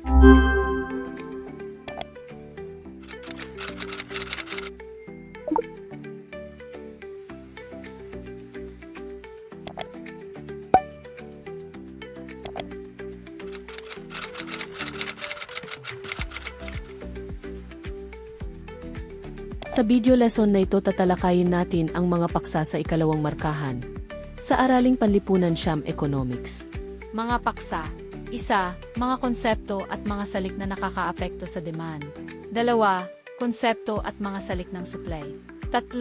Sa video lesson na ito tatalakayin natin ang mga paksa sa ikalawang markahan sa Araling Panlipunan Siyam Economics. Mga paksa. 1. Mga konsepto at mga salik na nakakaapekto sa demand. 2. Konsepto at mga salik ng supply. 3.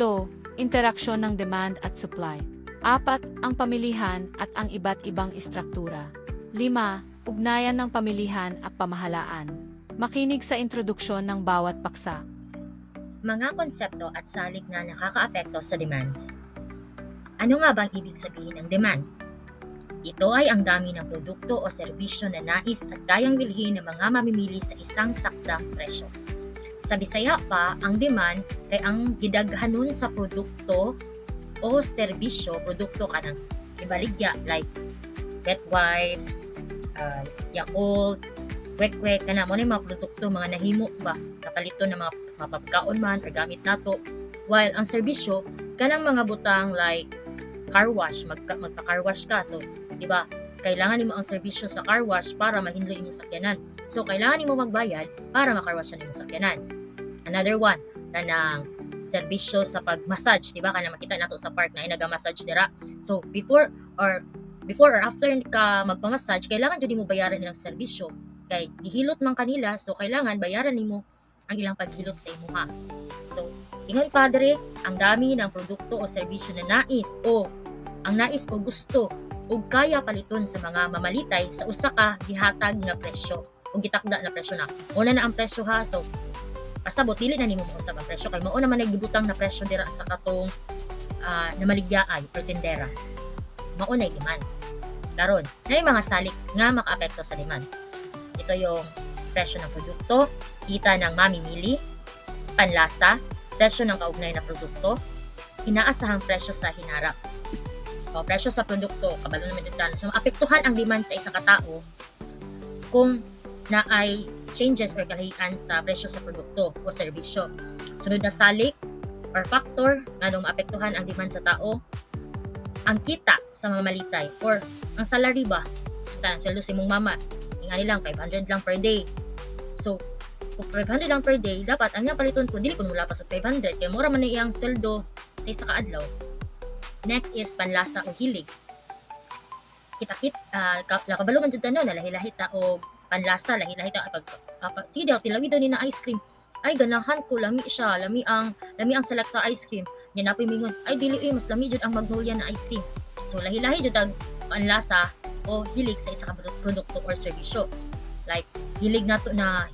Interaksyon ng demand at supply. 4. Ang pamilihan at ang iba't ibang istruktura. 5. Ugnayan ng pamilihan at pamahalaan. Makinig sa introduksyon ng bawat paksa. Mga konsepto at salik na nakakaapekto sa demand. Ano nga bang ibig sabihin ng demand? Ito ay ang dami ng produkto o serbisyo na nais at kayang bilhin ng mga mamimili sa isang takdang presyo. Sa Bisaya pa, ang demand ay ang gidaghanon sa produkto o serbisyo, produkto ka ng ibaligya like pet wipes, Yakult, kwek-kwek, kana mo na yung mga produkto, mga nahimo ba, napalito ng mga mapapkaon man or gamit nato. While ang serbisyo, kanang mga butang like car wash, magpa-car wash ka. So, di ba, kailangan nimo ang serbisyo sa car wash para mahinlo imong sakyanan. So, kailangan nimo magbayad para ma-car wash imong sakyanan. Another one, kanang serbisyo sa pag-massage, di ba? Kanang makita nato sa park na naga-massage dira. So, before or after ka magpa-massage, kailangan jud nimo bayaran ilang serbisyo. Kay gihilot man kanila, so kailangan bayaran nimo ang ilang paghilot sa imuha. So, ingon padre, ang dami ng produkto o serbisyo na nais o gusto ug kaya paliton sa mga mamalitay sa usa ka gihatag nga presyo o gitakda na presyo na. Una na ang presyo ha, so pasabot dili na nimo mo usab ang presyo kay mao naman nagbutang na presyo dira sa katong namaligyaan or tindera. Mao na demand. Karon, na mga salik nga makaapekto sa demand. Ito yung presyo ng produkto, kita ng mamimili, panlasa, presyo ng kaugnay na produkto, inaasahang presyo sa hinarap. O presyo sa produkto, kabalo naman dito. So, maapektuhan ang demand sa isang katao kung na ay changes or kalahian sa presyo sa produkto o serbisyo. Sunod na salik or factor na nung maapektuhan ang demand sa tao, ang kita sa mamalitay or ang salary ba. Ang sweldo sa imong mama, nga nilang 500 lang per day. So, kung 500 lang per day, dapat ang nga paliton ko, dili ko mula pa sa 500, kaya mura man na iyang sweldo sa isa ka adlaw. Next is panlasa o hilig. Kabalo man jud tanan na lahi-lahi ta og panlasa, lahi-lahi ta pag sige daw tilawid daw ni na ice cream. Ay ganahan ko lami siya, lami ang Selecta ice cream. Nya napoy mingon, ay dili mas lami jud ang Magnolia na ice cream. So lahi-lahi jud ang panlasa o hilig sa isa ka produkto or serbisyo. Like hilig nato na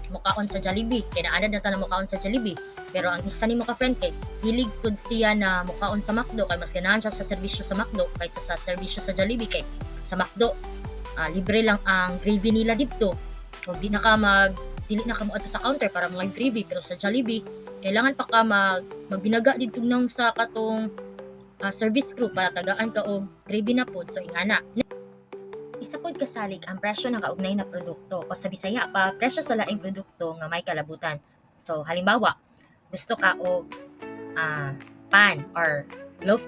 mukaon sa Jollibee, kaya naanad na ta na mukaon sa Jollibee. Pero ang isa nimo ka friend kay hilig pud siya na mukaon sa McDo, kay mas ganahan siya sa serbisyo sa McDo kaysa sa serbisyo sa Jollibee. Kay sa McDo libre lang ang gravy nila dito. So dili na ka moadto sa counter para mga gravy, pero sa Jollibee kailangan pa ka magbinaga dito nang sa katong service crew para tagaan ka og gravy na pod. So ingana isa pod kasalik ang presyo ng kaugnay na produkto o sa Bisaya pa presyo sa laing produkto nga may kalabutan. So halimbawa, gusto ka og pan or loaf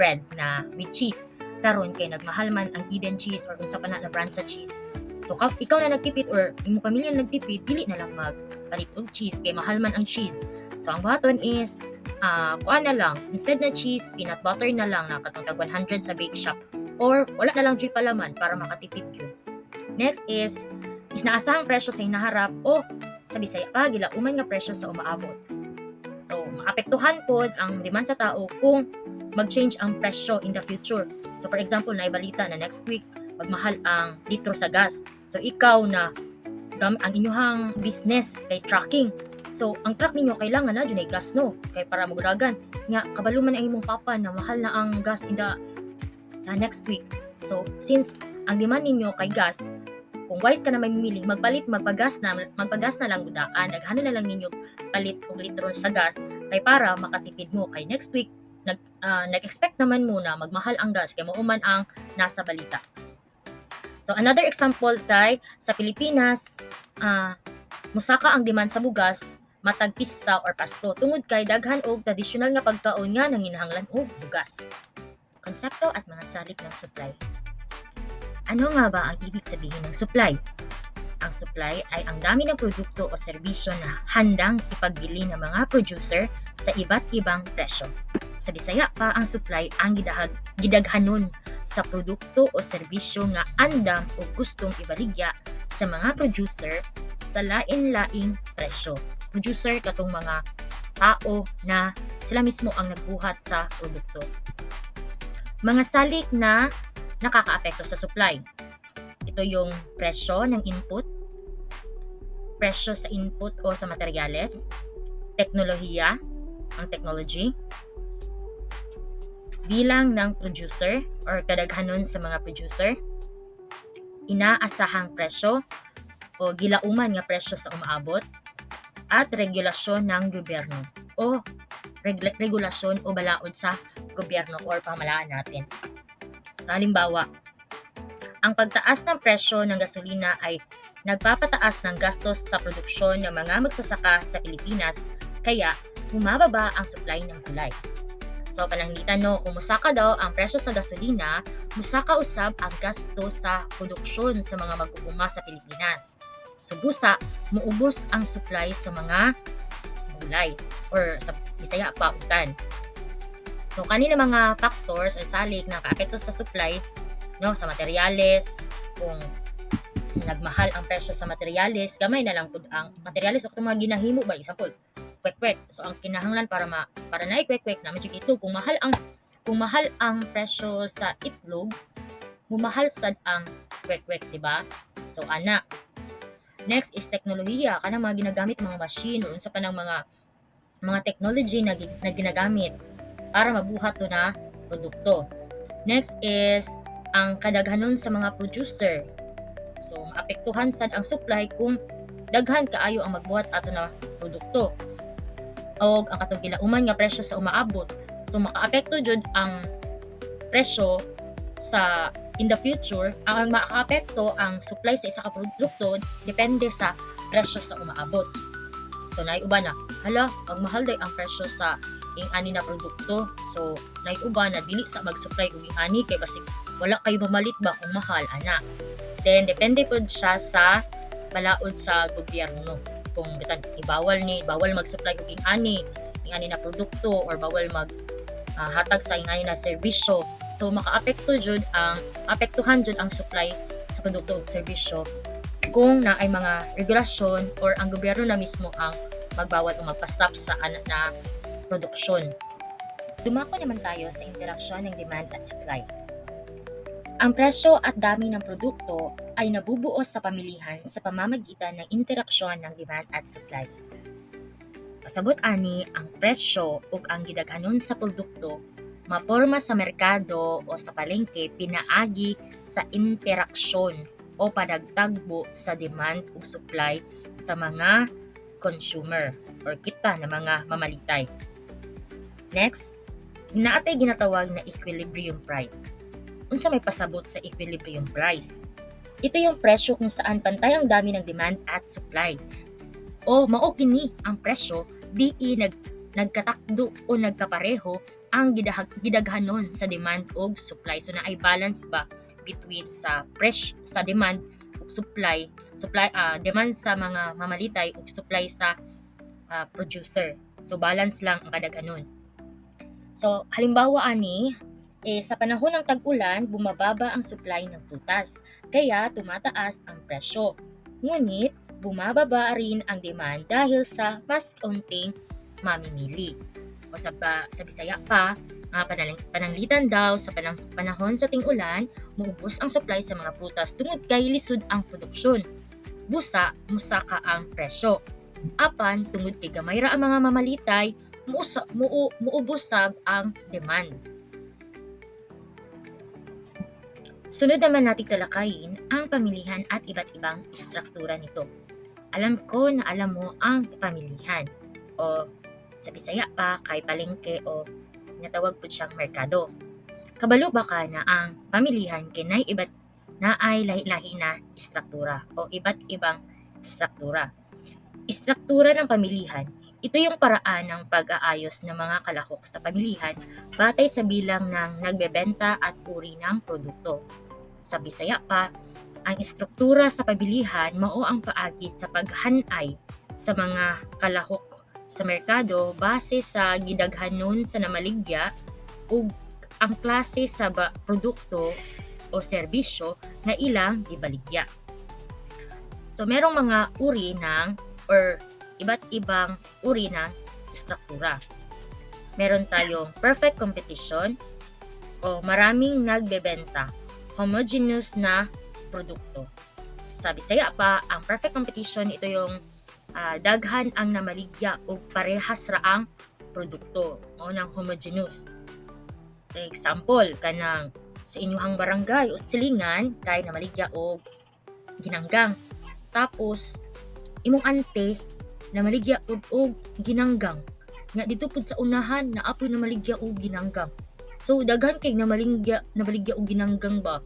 bread na with cheese. Karon kay nagmahal man ang Eden cheese or unsa pa na brand sa cheese. So ikaw na nagtipid or imong pamilya nagtipid, dili na lang magpalit og cheese kay mahal man ang cheese. So ang buhaton is kuan na lang, instead na cheese, peanut butter na lang na katong tag 100 sa bake shop. Or wala na lang joy palaman para makatipid yun. Next is naasahang presyo sa hinaharap o sa Bisaya pa gilauman nga presyo sa umaabot. So maapektuhan pod ang demand sa tao kung mag-change ang presyo in the future. So for example, naibalita na next week magmahal ang litro sa gas. So ikaw na ang inyong business kay trucking. So ang truck ninyo kailangan na dunay gas no kay para maguragan. Nya kabalo man ang imong papa na mahal na ang gas in the next week. So, since ang demand ninyo kay gas, kung wise ka na mamimili, magpagas na lang gudaan, daghano na lang ninyo palit og litro sa gas kay para makatipid mo kay next week nag-expect naman mo na magmahal ang gas kay mao man ang nasa balita. So another example kay sa Pilipinas, musaka ang demand sa bugas matag pista or Pasko tungod kay daghan og tradisyonal nga pagkaon nga nanginahanglan og bugas. Konsepto at mga salik ng supply. Ano nga ba ang ibig sabihin ng supply? Ang supply ay ang dami ng produkto o serbisyo na handang ipagbili ng mga producer sa iba't ibang presyo. Sa Bisaya pa, ang supply ang gidaghanon sa produkto o serbisyo nga andam o gustong ibaligya sa mga producer sa lain-laing presyo. Producer katong mga tao na sila mismo ang nagbuhat sa produkto. Mga salik na nakakaapekto sa supply. Ito yung presyo ng input, presyo sa input o sa materyales, teknolohiya, ang technology, bilang ng producer or kadaghanon sa mga producer, inaasahang presyo o gilauman nga presyo sa umaabot, at regulasyon ng gobyerno o regulasyon o balaod sa gobyerno or pamahalaan natin. Halimbawa, ang pagtaas ng presyo ng gasolina ay nagpapataas ng gastos sa produksyon ng mga magsasaka sa Pilipinas, kaya bumababa ang supply ng gulay. So pananglitan no, kung musaka daw ang presyo sa gasolina, musaka usab ang gasto sa produksyon sa mga mag-uuma sa Pilipinas. So busa, muubos ang supply sa mga gulay or sa Bisaya pa utan. So kanina mga factors or salik na kaapekto sa supply, no, sa materyales, kung nagmahal ang presyo sa materyales, gamay na lang pud ang materyales o mga ginahimo ba example, kwek-kwek. So ang kinahanglan para na kwek-kwek na medyo ito kung mahal ang presyo sa itlog, mumahal sad ang kwek-kwek, di ba? So ana. Next is teknolohiya, kanang mga ginagamit mga machine o sa panang mga technology na ginagamit para mabuhat to na produkto. Next is ang kadaghanon sa mga producer. So maapektuhan sad ang supply kung daghan kaayo ang magbuhat ato na produkto. O ang katong gilauman nga presyo sa umaabot. So makaapekto jud ang presyo sa in the future, ang makaapekto ang supply sa isa ka produkto depende sa presyo sa umaabot. So naiuba na, hala, ang mahal day ang presyo sa ing-ani na produkto. So naiuba na dili sa mag-supply og ing-ani kay basig wala kay mamalit ba kung mahal ana. Then depende pod siya sa balaod sa gobyerno. Kung bitan bawal mag-supply og ing-ani na produkto or bawal hatag sa ing-ani na serbisyo. So makaapektuhan jud ang supply sa produkto ug serbisyo kung naay mga regulasyon or ang gobyerno na mismo ang magbawal o magpa-stop sa na produksyon. Dumako naman tayo sa interaksyon ng demand at supply. Ang presyo at dami ng produkto ay nabubuo sa pamilihan sa pamamagitan ng interaksyon ng demand at supply. Pasabot ani, ang presyo ug ang gidaghanon sa produkto maporma sa merkado o sa palengke pinaagi sa interaksyon o padagtagbo sa demand ug supply sa mga consumer or kita na mga mamalitay. Next, naatay ginatawag na equilibrium price. Unsa may pasabot sa equilibrium price? Ito yung presyo kung saan pantay ang dami ng demand at supply. O mao kini ang presyo di nagkatakdo o nagkapareho ang gidaghanon sa demand ug supply. So naay balance ba between sa demand ug supply, demand sa mga mamalitay ug supply sa producer. So balance lang ang kadaghanon. So halimbawa ani, sa panahon ng tag-ulan, bumababa ang supply ng prutas, kaya tumataas ang presyo. Ngunit bumababa rin ang demand dahil sa mas kaunting mamimili. O sa Bisaya pa, pananglitan daw sa panahon sa ting-ulan, muubos ang supply sa mga prutas tungod kay lisod ang produksyon. Busa, musaka ang presyo. Apan, tungod kay gamay ra ang mga mamalitay, muubos sab ang demand. Sunod naman nating talakayin ang pamilihan at iba't ibang istruktura nito. Alam ko na alam mo ang pamilihan o sa Bisaya pa kay palengke o natawag po siyang merkado. Kabalo ba ka na ang pamilihan kay nay na ay lahi-lahi na istruktura o iba't ibang istruktura. Istruktura ng pamilihan, ito yung paraan ng pag-aayos ng mga kalahok sa pamilihan batay sa bilang ng nagbebenta at uri ng produkto. Sa Bisaya pa, ang istruktura sa pamilihan mao ang paagi sa paghanay sa mga kalahok sa merkado base sa gidaghanon sa namaligya ug ang klase sa produkto o serbisyo na ilang gibaligya. So merong mga uri ng or iba't ibang uri ng istruktura. Meron tayong perfect competition o maraming nagbebenta, homogeneous na produkto. Sa Bisaya pa, ang perfect competition ito yung daghan ang namaligya o parehas raang produkto o ng homogeneous. For example, kanang sa inyuhang barangay o silingan kay namaligya og ginanggang. Tapos imong ante namaligya og ginanggang. Nga dito pud sa unahan na apoy namaligya og ginanggang. So daghan kay namaligya og ginanggang ba.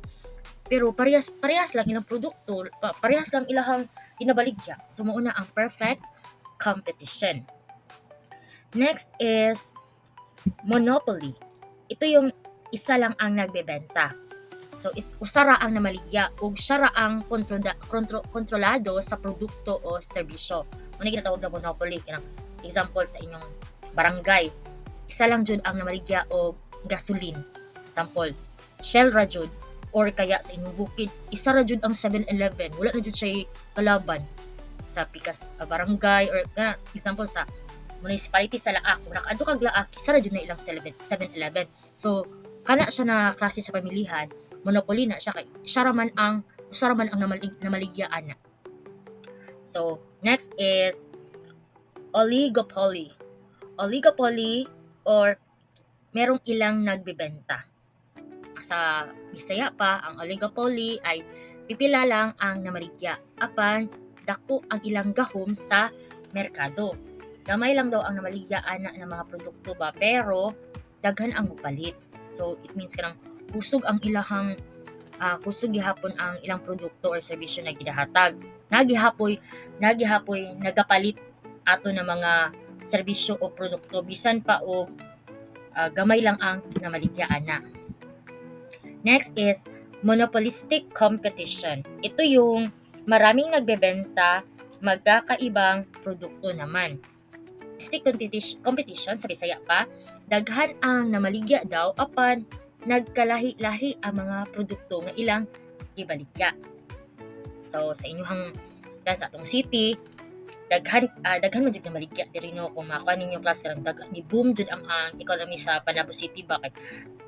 Pero parehas lang ilang produkto, parehas lang ilahang ginabaligya. So mao na ang perfect competition. Next is monopoly. Ito yung isa lang ang nagbebenta. So usara ang namaligya ug siya ra ang kontrolado sa produkto o serbisyo. Muna ginatawag na monopoly. Example sa inyong barangay, isa lang jud ang namaligya og gasoline. Example, Shell ra jud or kaya sa inyong bukid, isa ra jud ang 7-Eleven. Wala na jud siya kalaban sa pikas barangay or example sa municipality sa Laak. Kung nakaadto kag Laak, isa ra jud na ilang 7-Eleven. So kana siya na klase sa pamilihan, monopoly na siya kay siya ra man ang namaligyaan na. So next is oligopoly. Oligopoly or merong ilang nagbebenta. Sa Bisaya pa, ang oligopoly ay pipila lang ang namaligya apan dako ang ilang gahom sa merkado. Gamay lang daw ang namaligyaan ng mga produkto ba pero daghan ang mupalit. So it means kanang kusog ang ilahang kusog gihapon ang ilang produkto or serbisyo na gidahatag. Nagihapoy nagapalit ato ng mga serbisyo o produkto bisan pa og gamay lang ang namaligyan na. Next is monopolistic competition. Ito yung maraming nagbebenta magkakaibang produkto naman. Monopolistic competition sa Bisaya pa, daghan ang namaligya daw apan nagkalahi-lahi ang mga produkto nga ilang gibaligya. So sa inyong sa atong city, daghan man jud namaligya diri no kung makuha ninyo class karang daghan ni boom jud ang economy sa Panabo City bakit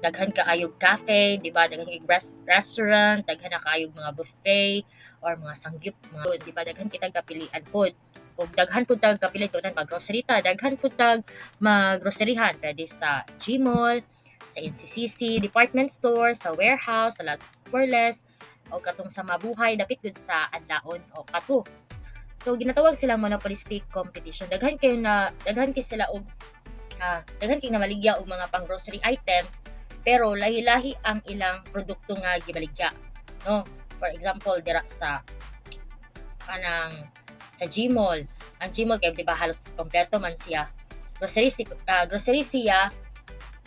daghan kaayog cafe, di ba? Daghan kay restaurant, daghan na kaayog mga buffet or mga sanggip, mga di ba? Daghan kitag kapilian pod. Ug daghan pud tag kapili tunan mag-grocery ta, daghan pud tag mag-groceryhan pwede sa Gmall, sa NCCC, department store, sa warehouse, sa Lots for Less, o katong sa mabuhay dapit gud sa adlaon o kato. So ginatawag silang monopolistic competition. Daghan kay sila og daghan kay namaligya og mga pang-grocery items pero lahi-lahi ang ilang produkto nga gibaligya. No? For example, dira sa Gmall. Ang Gmall kay di ba halos kompleto man siya. Grocery siya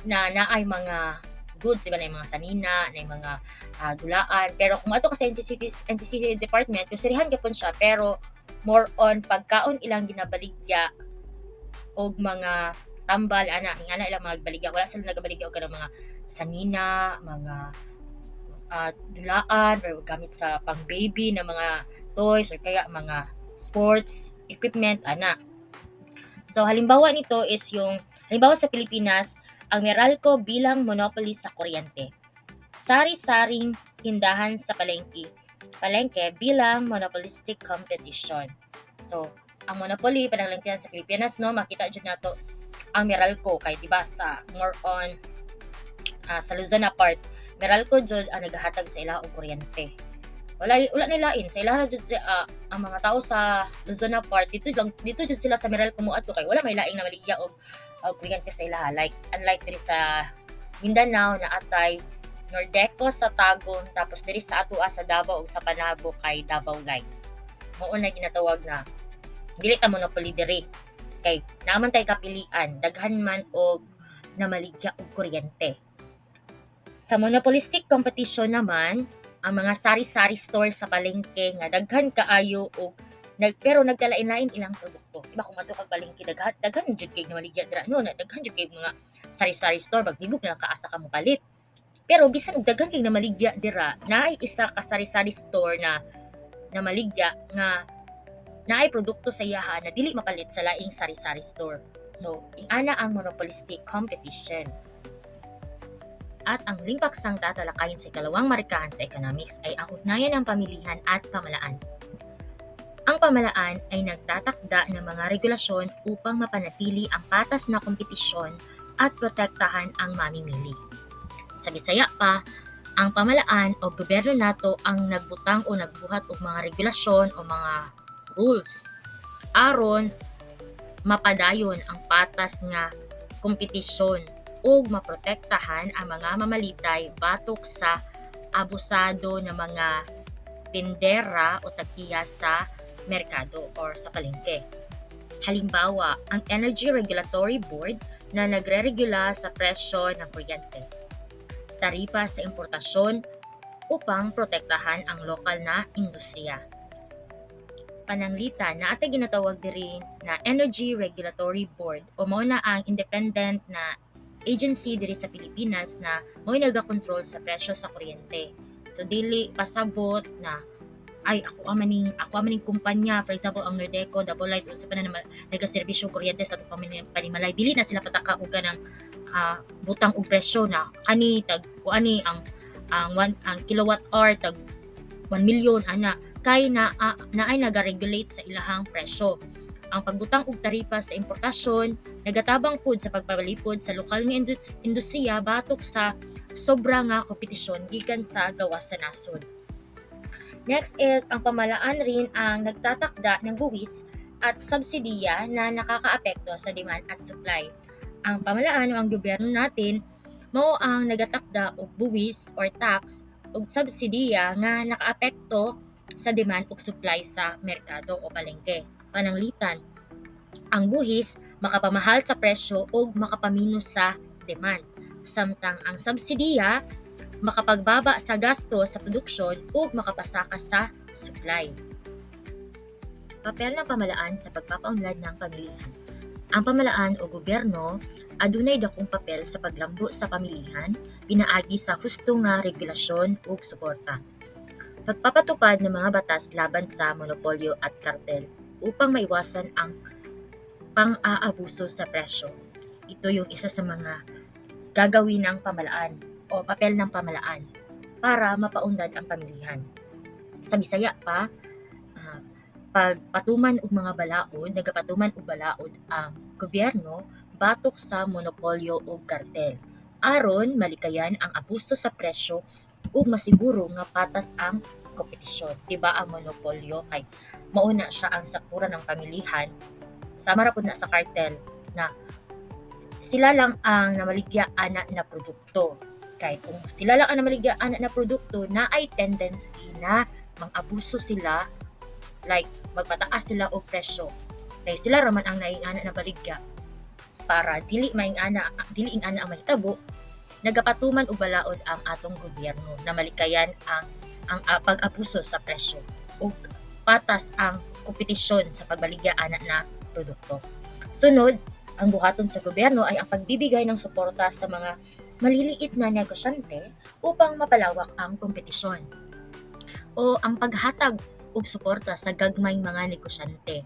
na naay mga goods, di ba, na mga sanina, na mga gulaan. Pero kung ato kasi NCCC department, groceryhan gyapon siya pero more on pagkaon ilang ginabaligya og mga tambal ingana ilang mga baligya. Wala sila nagabaligya og kanang mga sanina, mga dulaan or gamit sa pang baby na mga toys or kaya mga sports equipment So halimbawa nito is halimbawa sa Pilipinas, ang Meralco bilang monopoly sa kuryente. Sari-saring tindahan sa palengke bilang monopolistic competition. So ang monopoly pananglantian sa Pilipinas no, makita jud nato ang Meralco kay diba sa more on sa Luzon part, Meralco jud ang nagahatag sa ilaha og kuryente. Wala nilain sa ilaha jud ang mga tao sa Luzon part dito jud sila sa Meralco moadto kay wala may laing namaligya og kuryente sa ilaha, like unlike diri sa Mindanao na atay Nordeco sa Tagon, tapos diri sa atua sa Davao ug sa Panabo kay Davao Light. Mao na ginatawag na dili ta monopoly diri kay naaman tay kapilian daghan man og namaligya og kuryente. Sa monopolistic competition naman, ang mga sari-sari store sa palengke nga daghan kaayo og pero nagdalain-lain ilang produkto. Diba kung ato kag palengke daghan jud kay namaligya dira no, daghan jud kay mga sari-sari store maglibog na lang kaasa ka mo palit. Pero bisan og daghan kay namaligya dira, naay isa ka sari-sari store na namaligya nga naay produkto sa iyaha na dili mapalit sa laing sari-sari store. So, ingana ang monopolistic competition. At ang huling paksang tatalakayin sa ikalawang markahan sa economics ay ang ugnayan ng pamilihan at pamalaan. Ang pamalaan ay nagtatakda ng mga regulasyon upang mapanatili ang patas na kompetisyon at protektahan ang mamimili. Sa Bisaya pa, ang pamalaan o gobyerno nato ang nagbutang o nagbuhat og mga regulasyon o mga rules aron mapadayon ang patas nga kompetisyon ug maprotektahan ang mga mamalitay batok sa abusado ng mga tindera o tagtiya sa merkado or sa palengke. Halimbawa, ang Energy Regulatory Board na nagreregula sa presyo ng kuryente, taripa sa importasyon upang protektahan ang lokal na industriya. Pananglitan na atay ginatawag diri na Energy Regulatory Board o mao na ang independent na agency diri sa Pilipinas na mo'y nagakontrol sa presyo sa kuryente. So dili pasabot na ay ako maning kumpanya, for example ang Nordeco, Davao Light sa panan nagaserbisyo kuryente sa atong panimalay, dili na sila pataka og kanang butang og presyo na kani tag kuani ang kilowatt hour tag 1 million ana kay naay nagaregulate sa ilahang presyo. Ang pagbutang og taripa sa importasyon nagatabang pud sa pagpalipod sa lokal nga industriya batok sa sobra nga kompetisyon gikan sa gawas sa nasod. Next is ang pamalaan rin ang nagtatakda ng buwis at subsidiya na nakakaapekto sa demand at supply. Ang pamalaan o ang gobyerno natin mao ang nagatakda og buwis or tax ug subsidiya nga nakaapekto sa demand ug supply sa merkado o palengke. Pananglitan, ang buhis makapamahal sa presyo o makapaminos sa demand. Samtang ang subsidiya makapagbaba sa gasto sa produksyon o makapasaka sa supply. Papel ng pamalaan sa pagpapaunlad ng pamilihan. Ang pamalaan o gobyerno adunay dakong papel sa paglambo sa pamilihan, pinaagi sa husto nga regulasyon ug suporta. Pagpapatupad ng mga batas laban sa monopolyo at kartel upang maiwasan ang pang-aabuso sa presyo. Ito yung isa sa mga gagawin ng pamalaan o papel ng pamalaan para mapaunlad ang pamilihan. Sa Bisaya pa, pagpatuman og mga balaod, nagapatuman og balaod ang gobyerno batok sa monopolyo o kartel aron malikayan ang abuso sa presyo ug masiguro nga patas ang kompetisyon. Diba ang monopolyo kay mauna siya ang saktura ng pamilihan, sama ra pud na sa kartel na sila lang ang namaligya ana na produkto. Kay kung sila lang ang namaligya ana na produkto, na ay tendency na mang-abuso sila, like magpataas sila og presyo. Kay sila raman ang naingana na baligya para dili ingana ang mahitabo, nagapatuman og balaod ang atong gobyerno na malikayan ang pag-abuso sa presyo ug patas ang kompetisyon sa pagbaligya ana na produkto. Sunod, ang buhaton sa gobyerno ay ang pagbibigay ng suporta sa mga maliliit na negosyante upang mapalawak ang kompetisyon. O ang paghatag og suporta sa gagmayng mga negosyante,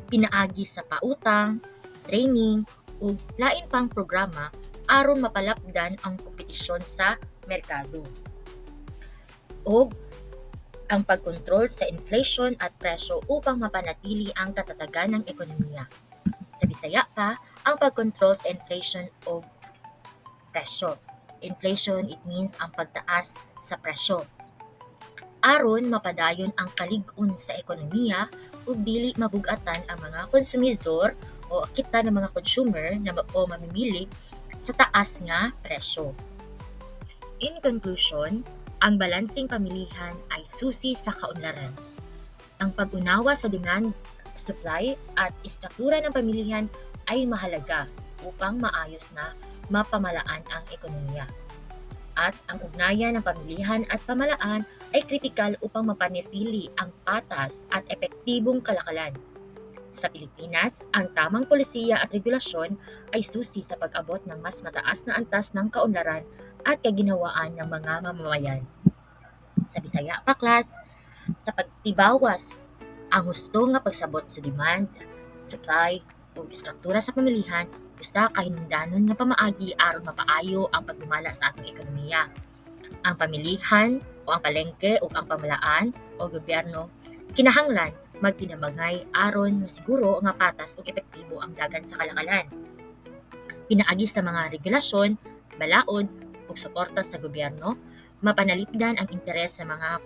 pinaagi sa pautang, training, ug lain pang programa aron mapalapdan ang kompetisyon sa merkado. O ang pagkontrol sa inflation at presyo upang mapanatili ang katatagan ng ekonomiya. Sa Bisaya pa, ang pagkontrol sa inflation o presyo. Inflation, it means ang pagtaas sa presyo. Aron mapadayon ang kalig-on sa ekonomiya ug dili mabug-atan ang mga konsumidor o kita ng mga consumer na o mamimili sa taas nga presyo. In conclusion, ang balansing pamilihan ay susi sa kaunlaran. Ang pag-unawa sa demand, supply at istruktura ng pamilihan ay mahalaga upang maayos na mapamalaan ang ekonomiya. At ang ugnayan ng pamilihan at pamalaan ay kritikal upang mapanatili ang patas at epektibong kalakalan. Sa Pilipinas, ang tamang polisiya at regulasyon ay susi sa pag-abot ng mas mataas na antas ng kaunlaran at kaginhawaan ng mga mamamayan. Sa Bisaya Paklas, sa pagtibawas ang husto nga pagsabot sa demand, supply ug istruktura sa pamilihan usa ka hinungdanon nga pamaagi aron mapaayo ang pagdumala sa atong ekonomiya. Ang pamilihan o ang palengke ug ang pamalaan o gobyerno kinahanglan magtinabangay aron masiguro nga patas ug epektibo ang dagan sa kalakalan. Pinaagi sa mga regulasyon, balaod ug suporta sa gobyerno, mapanalipdan ang interes sa mga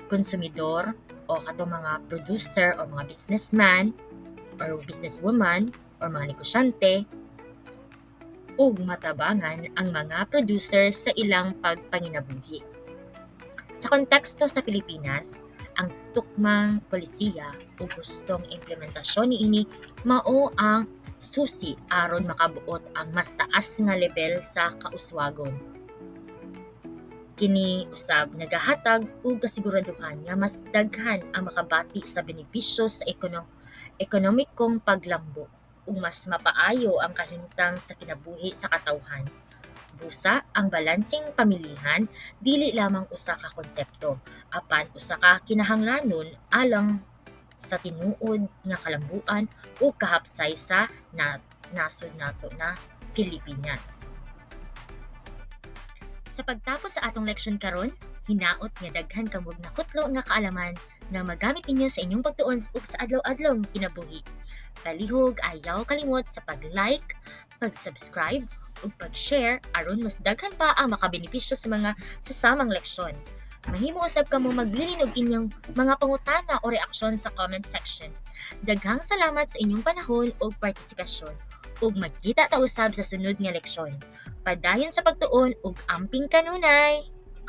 konsumidor o katong mga producer o mga businessman or businesswoman or mga negosyante ug matabangan ang mga producer sa ilang pagpanginabuhi. Sa konteksto sa Pilipinas, ang tukmang polisiya ug gustong implementasyon niini mao ang susi aron makabuot ang mas taas nga level sa kauswagon. Kini usab nagahatag og kasiguraduhan nga mas daghan ang makabati sa benepisyo sa ekonomikong paglambo ug mas mapaayo ang kahimtang sa kinabuhi sa katawhan. Busa, ang balansing pamilihan dili lamang usa ka konsepto, apan usa ka kinahanglanon alang sa tinuod nga kalambuan ug kahapsay sa nasod nato na Pilipinas. Sa pagtapos sa atong leksyon karon, hinaot nga daghan kamo nakutlo nga kaalaman nga magamit ninyo sa inyong pagtuon ug sa adlaw-adlaw nga kinabuhi. Palihog ayaw kalimot sa pag-like, pag-subscribe ug pag-share aron mas daghan pa ang makabenepisyo sa mga sasamang leksyon. Mahimo usab kamo maglilin og inyong mga pangutana o reaksyon sa comment section. Daghang salamat sa inyong panahon ug partisipasyon ug magkita ta usab sa sunod nga leksyon. Padayon sa pagtuon ug amping kanunay!